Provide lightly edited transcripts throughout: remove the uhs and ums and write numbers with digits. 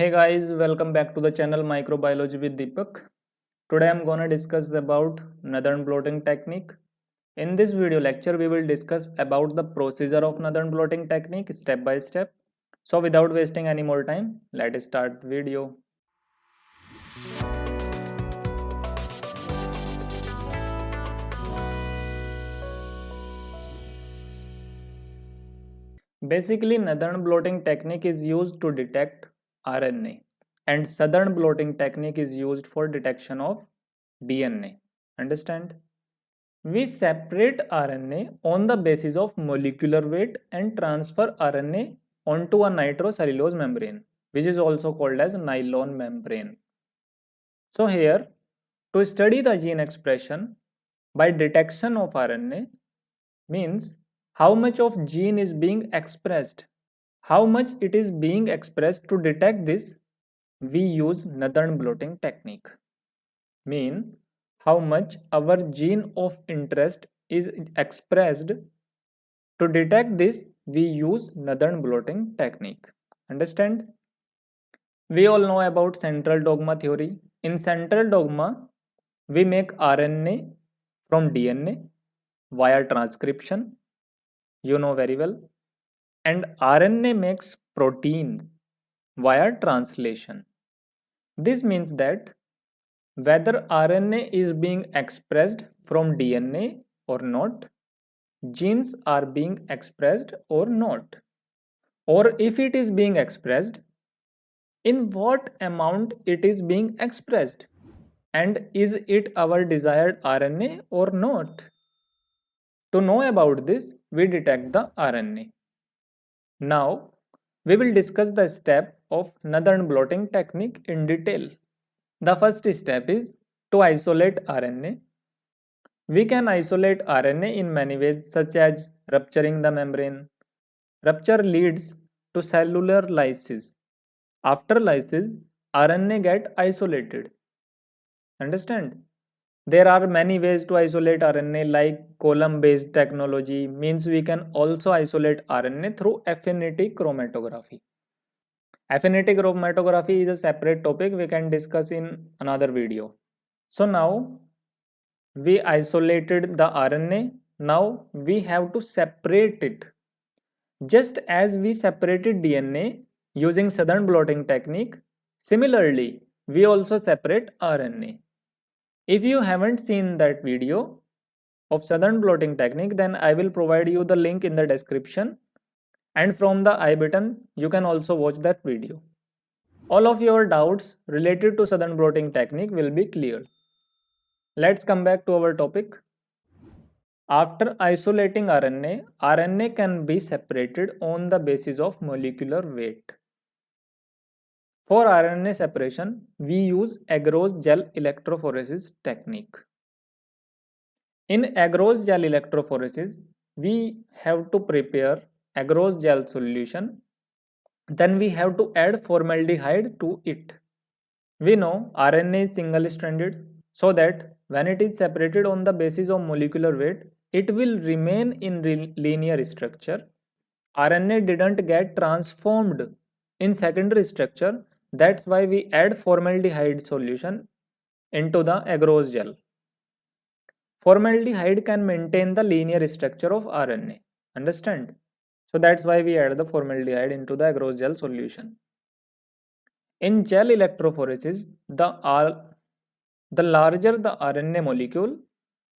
Hey guys, welcome back to the channel Microbiology with Deepak. Today I'm gonna discuss about Northern blotting technique. In this video lecture, we will discuss about the procedure of Northern blotting technique step by step. So without wasting any more time, let's start the video. Basically, Northern blotting technique is used to detect RNA and Southern blotting technique is used for detection of DNA. Understand? We separate RNA on the basis of molecular weight and transfer RNA onto a nitrocellulose membrane, which is also called as nylon membrane. So here, to study the gene expression by detection of RNA means how much of gene is being expressed, how much it is being expressed. To detect this, we use Northern blotting technique. Mean how much our gene of interest is expressed. To detect this, we use Northern blotting technique. Understand? We all know about central dogma theory. In central dogma, we make RNA from DNA via transcription. You know very well. And RNA makes proteins via translation. This means that whether RNA is being expressed from DNA or not, genes are being expressed or not, or if it is being expressed, in what amount it is being expressed, and is it our desired RNA or not. To know about this, we detect the RNA. Now, we will discuss the step of Northern blotting technique in detail. The first step is to isolate RNA. We can isolate RNA in many ways, such as rupturing the membrane. Rupture leads to cellular lysis. After lysis, RNA get isolated. Understand? There are many ways to isolate RNA, like column-based technology means we can also isolate RNA through affinity chromatography. Affinity chromatography is a separate topic we can discuss in another video. So now we isolated the RNA. Now we have to separate it. Just as we separated DNA using Southern blotting technique, similarly, we also separate RNA. If you haven't seen that video of Southern blotting technique, then I will provide you the link in the description, and from the I button, you can also watch that video. All of your doubts related to Southern blotting technique will be clear. Let's come back to our topic. After isolating RNA, RNA can be separated on the basis of molecular weight. For RNA separation, we use agarose gel electrophoresis technique. In agarose gel electrophoresis, we have to prepare agarose gel solution. Then we have to add formaldehyde to it. We know RNA is single-stranded, so that when it is separated on the basis of molecular weight, it will remain in linear structure. RNA didn't get transformed in secondary structure. That's why we add formaldehyde solution into the agarose gel. Formaldehyde can maintain the linear structure of RNA. Understand? So that's why we add the formaldehyde into the agarose gel solution. In gel electrophoresis, the larger the RNA molecule,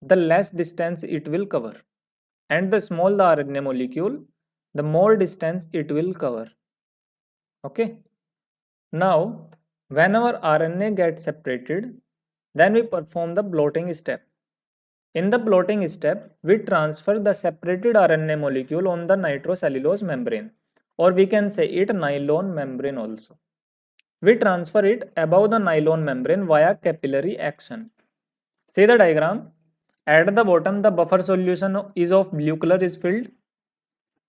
the less distance it will cover. And the smaller the RNA molecule, the more distance it will cover. Okay. Now, whenever RNA gets separated, then we perform the blotting step. In the blotting step, we transfer the separated RNA molecule on the nitrocellulose membrane, or we can say it nylon membrane also. We transfer it above the nylon membrane via capillary action. See the diagram. At the bottom, the buffer solution is of blue color is filled.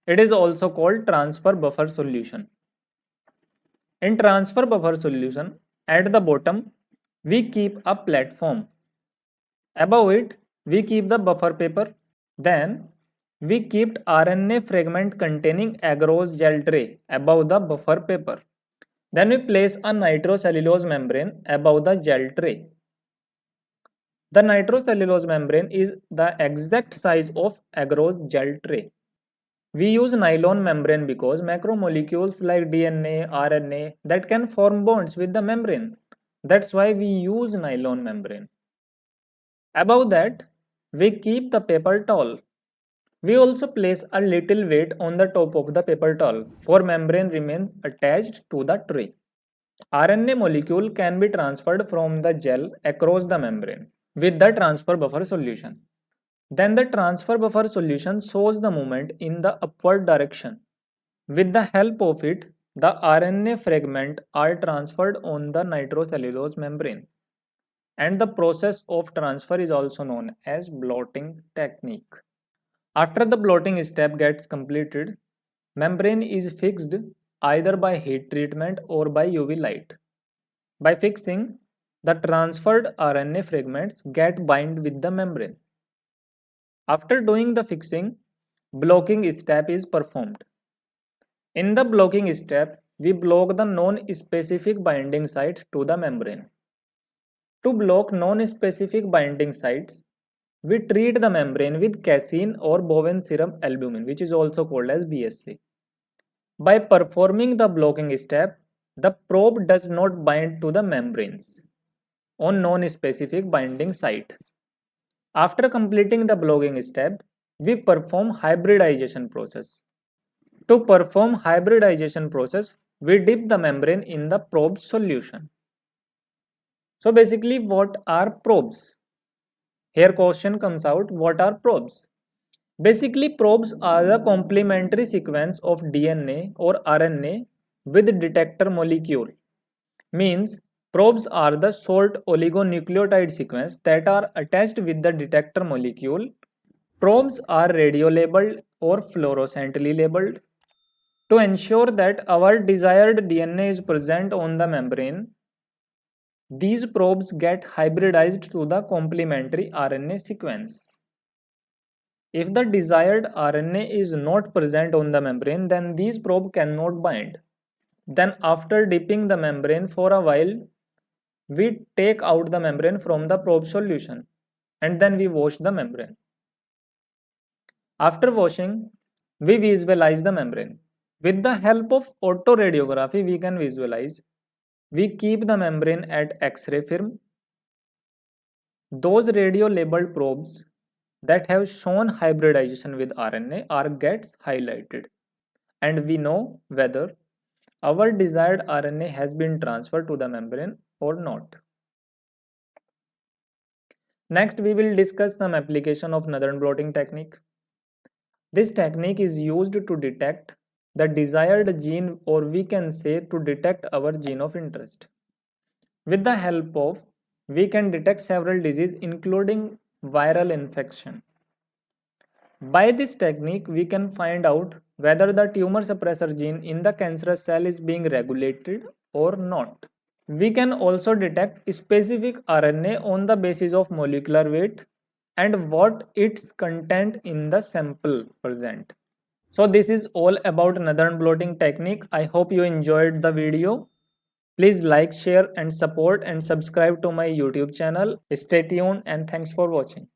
It is also called transfer buffer solution. In transfer buffer solution, at the bottom, we keep a platform. Above it, we keep the buffer paper. Then, we keep RNA fragment containing agarose gel tray above the buffer paper. Then we place a nitrocellulose membrane above the gel tray. The nitrocellulose membrane is the exact size of agarose gel tray. We use nylon membrane because macromolecules like DNA, RNA that can form bonds with the membrane. That's why we use nylon membrane. Above that, we keep the paper towel. We also place a little weight on the top of the paper towel for membrane remains attached to the tray. RNA molecule can be transferred from the gel across the membrane with the transfer buffer solution. Then the transfer buffer solution shows the movement in the upward direction. With the help of it, the RNA fragment are transferred on the nitrocellulose membrane. And the process of transfer is also known as blotting technique. After the blotting step gets completed, membrane is fixed either by heat treatment or by UV light. By fixing, the transferred RNA fragments get bind with the membrane. After doing the fixing, blocking step is performed. In the blocking step, we block the non-specific binding sites to the membrane. To block non-specific binding sites, we treat the membrane with casein or bovine serum albumin, which is also called as BSA. By performing the blocking step, the probe does not bind to the membranes on non-specific binding site. After completing the blocking step, we perform hybridization process. To perform hybridization process, we dip the membrane in the probe solution. So basically, what are probes? Here question comes out, what are probes? Basically, probes are the complementary sequence of DNA or RNA with detector molecule. Means, probes are the short oligonucleotide sequence that are attached with the detector molecule. Probes are radio labeled or fluorescently labeled. To ensure that our desired DNA is present on the membrane, these probes get hybridized to the complementary RNA sequence. If the desired RNA is not present on the membrane, then these probes cannot bind. Then after dipping the membrane for a while, we take out the membrane from the probe solution and then we wash the membrane. After washing, we visualize the membrane. With the help of autoradiography, we can visualize. We keep the membrane at X-ray film. Those radio-labeled probes that have shown hybridization with RNA are gets highlighted, and we know whether our desired RNA has been transferred to the membrane or not. Next, we will discuss some application of Northern blotting technique. This technique is used to detect the desired gene, or we can say to detect our gene of interest. With the help of, we can detect several diseases including viral infection. By this technique, we can find out whether the tumor suppressor gene in the cancerous cell is being regulated or not. We can also detect specific RNA on the basis of molecular weight and what its content in the sample present. So this is all about Northern blotting technique. I hope you enjoyed the video. Please like, share and support and subscribe to my YouTube channel. Stay tuned and thanks for watching.